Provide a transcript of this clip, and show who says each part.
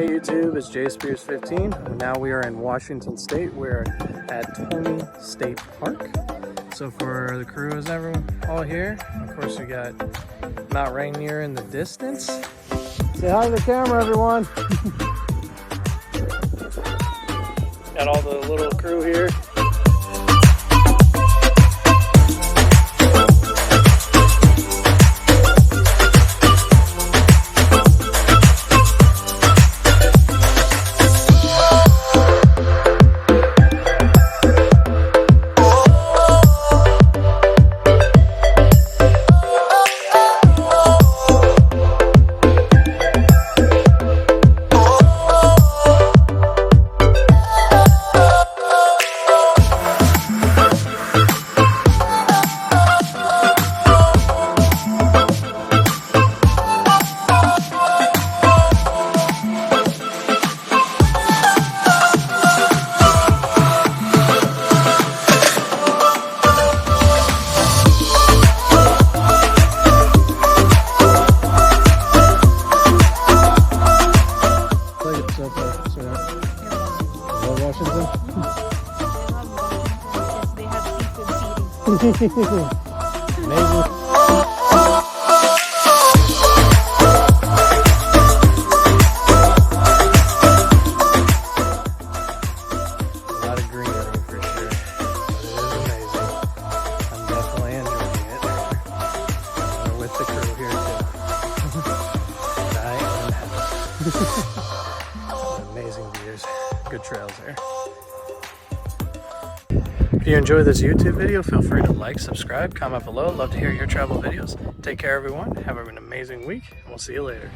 Speaker 1: Hey YouTube, it's JSpears15. Now we are in Washington State. We're at Tolmie State Park. So for the crew, is everyone all here? Of course, we got Mount Rainier in the distance. Say hi to the camera, everyone. Got all the little crew here. Washington?
Speaker 2: They have seafood seating.
Speaker 1: Amazing. A lot of greenery for sure. But it is amazing. I'm definitely enjoying it. We're with the crew here too. I am amazing views. Good trails there. If you enjoy this YouTube video, feel free to like, subscribe, comment below. Love to hear your travel videos. Take care, everyone. Have an amazing week, and we'll see you later.